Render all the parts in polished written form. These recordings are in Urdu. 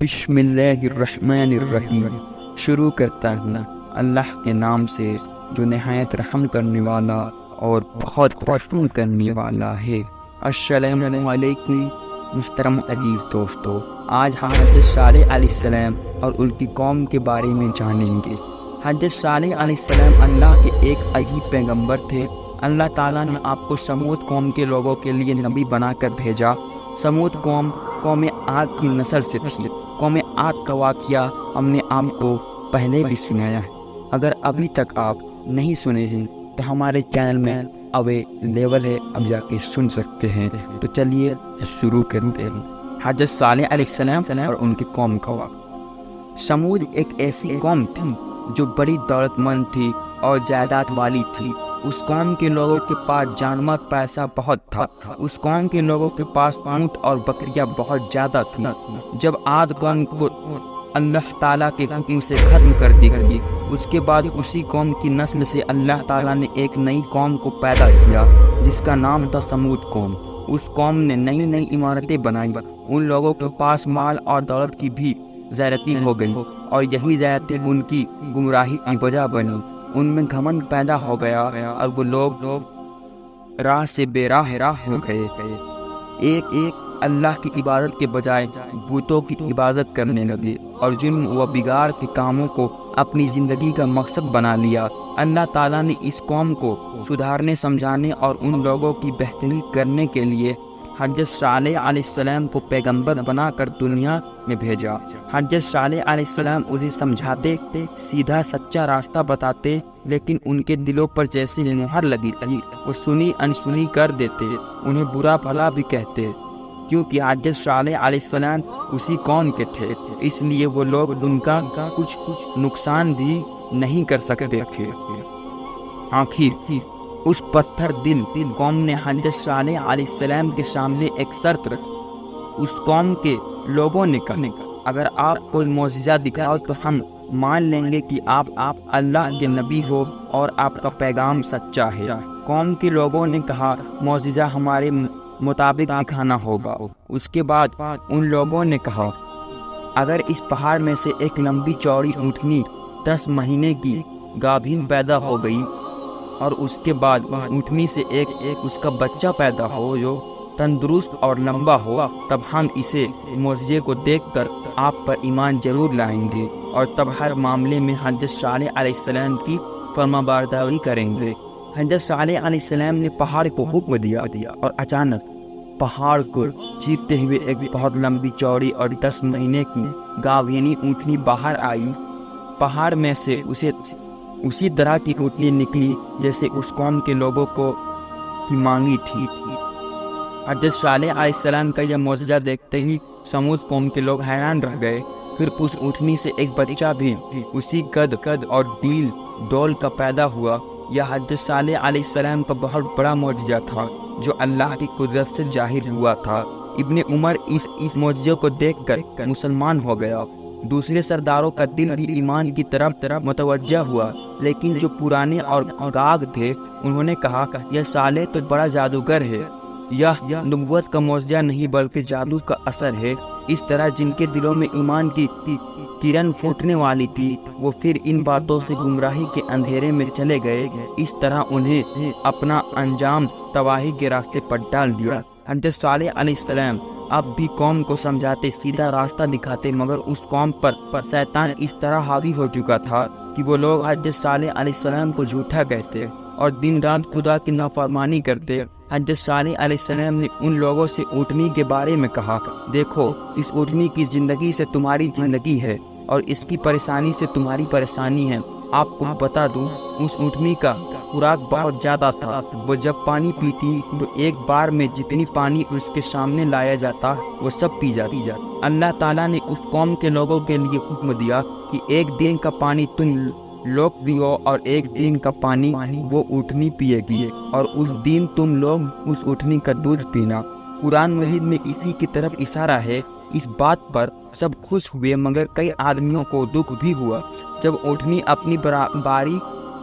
بسم اللہ الرحمن الرحیم۔ شروع کرتا ہوں اللہ کے نام سے جو نہایت رحم کرنے والا اور بہت رحم کرنے والا ہے۔ السلام علیکم محترم عزیز دوستو، آج ہم حضرت صالح علیہ السلام اور ان کی قوم کے بارے میں جانیں گے۔ حضرت صالح علیہ السلام اللہ کے ایک عجیب پیغمبر تھے۔ اللہ تعالیٰ نے آپ کو سمود قوم کے لوگوں کے لیے نبی بنا کر بھیجا۔ سمود قوم عاد کی نسل سے تھی۔ قوم عاد کا واقعہ ہم نے آپ کو پہلے بھی سنایا ہے۔ اگر ابھی تک آپ نہیں سنے ہیں تو ہمارے چینل میں اویلیبل ہے، اب جا کے سن سکتے ہیں۔ تو چلیے شروع کرتے ہیں۔ حضرت صالح علیہ السلام اور ان کی قوم کا واقعہ۔ سمود ایک ایسی قوم تھی جو بڑی دولت مند تھی اور جائیداد والی تھی۔ اس قوم کے لوگوں کے پاس جانور پیسہ بہت تھا۔ اس قوم کے لوگوں کے پاس اونٹ اور بکریاں بہت زیادہ تھیں۔ جب عاد قوم کو اللہ تعالیٰ کے حکم سے ختم کر دی گئی، اس کے بعد اسی قوم کی نسل سے اللہ تعالیٰ نے ایک نئی قوم کو پیدا کیا جس کا نام تھا سمود قوم۔ اس قوم نے نئی عمارتیں بنائیں۔ ان لوگوں کے پاس مال اور دولت کی بھی زیادتی ہو گئی اور یہی زیادتی ان کی گمراہی کی وجہ بنی۔ ان میں گھمنڈ پیدا ہو گیا اور وہ لوگ راہ سے بے راہ ہو گئے۔ ایک اللہ کی عبادت کے بجائے بتوں کی عبادت کرنے لگے اور جرم و بگاڑ کے کاموں کو اپنی زندگی کا مقصد بنا لیا۔ اللہ تعالیٰ نے اس قوم کو سدھارنے، سمجھانے اور ان لوگوں کی بہتری کرنے کے لیے حضرت صالح علیہ السلام کو پیغمبر بنا کر دنیا میں بھیجا۔ حضرت صالح علیہ السلام انہیں سمجھاتے، سیدھا سچا راستہ بتاتے، لیکن ان کے دلوں پر جیسے مہر لگی تھی وہ سنی انسنی کر دیتے، انہیں برا بھلا بھی کہتے، کیونکہ حضرت صالح علیہ السلام اسی قوم کے تھے، اس لیے وہ لوگ ان کا کچھ نقصان بھی نہیں کر سکتے تھے۔ آخر اس پتھر دل قوم نے حضرت صالح علیہ السلام کے سامنے ایک شرط رکھی۔ اس قوم کے لوگوں نے کہا، اگر آپ کوئی معجزہ دکھاؤ تو ہم مان لیں گے کہ آپ اللہ کے نبی ہو اور آپ کا پیغام سچا ہے۔ قوم کے لوگوں نے کہا، معجزہ ہمارے مطابق دکھانا ہوگا۔ اس کے بعد ان لوگوں نے کہا، اگر اس پہاڑ میں سے ایک لمبی چوڑی اونٹنی 10 مہینے کی گابھین پیدا ہو گئی اور اس کے بعد اونٹنی سے ایک اس کا بچہ پیدا ہو جو تندرست اور لمبا ہو، تب ہم اسے معجزے کو دیکھ کر آپ پر ایمان ضرور لائیں گے اور تب ہر معاملے میں حضرت صالح علیہ السلام کی فرمانبرداری کریں گے۔ حضرت صالح علیہ السلام نے پہاڑ کو حکم دیا اور اچانک پہاڑ کو چیرتے ہوئے ایک بہت لمبی چوڑی اور 10 مہینے کی گاوینی اونٹنی باہر آئی۔ پہاڑ میں سے اسی طرح کی اونٹنی نکلی جیسے اس قوم کے لوگوں کو کی مانگی تھی۔ حضرت صالح علیہ السلام کا یہ معجزہ دیکھتے ہی سمود قوم کے لوگ حیران رہ گئے۔ پھر اس اونٹنی سے ایک بچہ بھی اسی قد اور ڈیل ڈول کا پیدا ہوا۔ یہ حضرت صالح علیہ السلام کا بہت بڑا معجزہ تھا جو اللہ کی قدرت سے ظاہر ہوا تھا۔ ابن عمر اس معجزے کو دیکھ کر مسلمان ہو گیا۔ دوسرے سرداروں کا دل بھی ایمان کی طرف متوجہ ہوا، لیکن جو پرانے اور گاگ تھے انہوں نے کہا، یہ صالح تو بڑا جادوگر ہے، یہ نبوت کا معجزہ نہیں بلکہ جادو کا اثر ہے۔ اس طرح جن کے دلوں میں ایمان کی کرن پھوٹنے والی تھی وہ پھر ان باتوں سے گمراہی کے اندھیرے میں چلے گئے۔ اس طرح انہیں اپنا انجام تباہی کے راستے پر ڈال دیا۔ حضرت صالح علیہ السلام اب بھی قوم کو سمجھاتے، سیدھا راستہ دکھاتے، مگر اس قوم پر شیطان اس طرح حاوی ہو چکا تھا کہ وہ لوگ حضرت صالح علیہ السلام کو جھوٹا کہتے اور دن رات خدا کی نافرمانی کرتے۔ حضرت صالح علیہ السلام نے ان لوگوں سے اونٹنی کے بارے میں کہا، دیکھو اس اونٹنی کی زندگی سے تمہاری زندگی ہے اور اس کی پریشانی سے تمہاری پریشانی ہے۔ آپ کو بتا دوں، اس اونٹنی کا خوراک بہت زیادہ تھا۔ وہ جب پانی پیتی تو ایک بار میں جتنی پانی اس کے سامنے لایا جاتا وہ سب پی جاتی۔ اللہ تعالیٰ نے اس قوم کے لوگوں کے لیے حکم دیا کہ ایک دن کا پانی تم لوگ پیو اور ایک دن کا پانی وہ اونٹنی پیے گی، اور اس دن تم لوگ اس اونٹنی کا دودھ پینا۔ قرآن مجید میں اسی کی طرف اشارہ ہے۔ اس بات پر سب خوش ہوئے، مگر کئی آدمیوں کو دکھ بھی ہوا۔ جب اونٹنی اپنی باری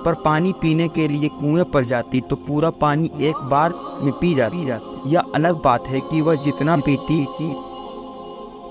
پر پانی پینے کے لیے کنویں پر جاتی تو پورا پانی ایک بار میں پی جاتی۔ یہ الگ بات ہے کہ وہ جتنا پیتی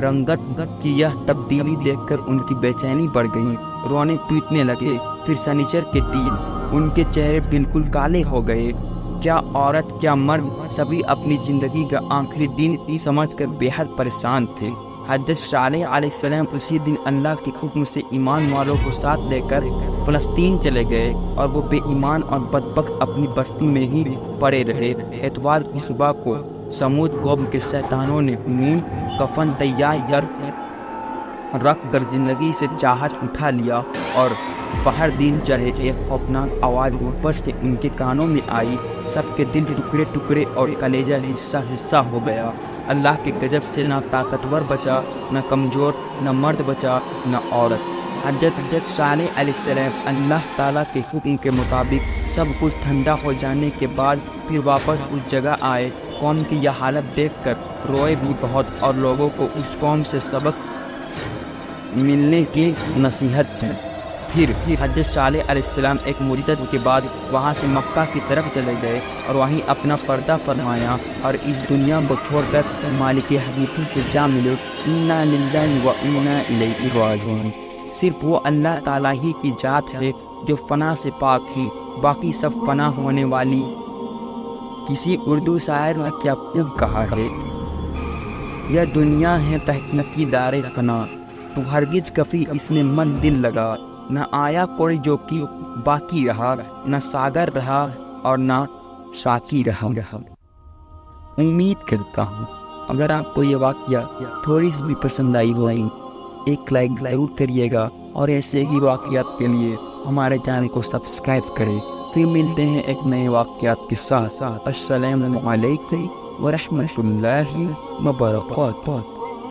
رنگت کی یہ تبدیلی دیکھ کر ان کی بے چینی بڑھ گئی، رونے پیٹنے لگے۔ پھر سنیچر کے دن ان کے چہرے بالکل کالے ہو گئے۔ کیا عورت کیا مرد، سبھی اپنی زندگی کا آخری دن سمجھ کر بے حد پریشان تھے۔ حضرت صالح علیہ السلام اسی دن اللہ کے حکم سے ایمان والوں کو ساتھ لے کر فلسطین چلے گئے، اور وہ بے ایمان اور بدبخت اپنی بستی میں ہی پڑے رہے۔ اتوار کی صبح کو سمود قوم کے شیطانوں نے انہیں کفن تیار رکھ کر زندگی سے چاہت اٹھا لیا، اور پہر دن چڑھے ایک خوفناک آواز اوپر سے ان کے کانوں میں آئی۔ سب کے دل ٹکڑے ٹکڑے اور کلیجہ حصہ حصہ ہو گیا۔ اللہ کے غضب سے نہ طاقتور بچا، نہ کمزور، نہ مرد بچا، نہ عورت۔ حضرت صالح علیہ السلام اللہ تعالیٰ کے حکم کے مطابق سب کچھ ٹھنڈا ہو جانے کے بعد پھر واپس اس جگہ آئے۔ قوم کی یہ حالت دیکھ کر روئے بھی بہت، اور لوگوں کو اس قوم سے سبق ملنے کی نصیحت کی۔ پھر حضرت صالح علیہ السلام ایک مدت کے بعد وہاں سے مکہ کی طرف چلے گئے، اور وہیں اپنا پردہ فرمایا، اور اس دنیا کو چھوڑ کر مالک حقیقی سے جا ملے۔ انا للہ و انا الیہ راجعون۔ صرف وہ اللہ تعالیٰ ہی کی ذات ہے جو فنا سے پاک ہے، باقی سب فنا ہونے والی۔ کسی اردو شاعر نے کیا خوب کہا ہے، یہ دنیا ہے تحقیقی دار فنا، تو ہرگز کبھی اس میں من دل لگا۔ نہ آیا کوئی جو کہ باقی رہا، نہ ساگر رہا اور نہ ساقی رہا۔ امید کرتا ہوں اگر آپ کو یہ واقعہ تھوڑی سی بھی پسند آئی ہو، ایک لائک ضرور کریے گا، اور ایسے ہی واقعات کے لیے ہمارے چینل کو سبسکرائب کریں۔ پھر ملتے ہیں ایک نئے واقعات کے ساتھ۔ السلام علیکم ورحمۃ اللہ وبرکاتہ۔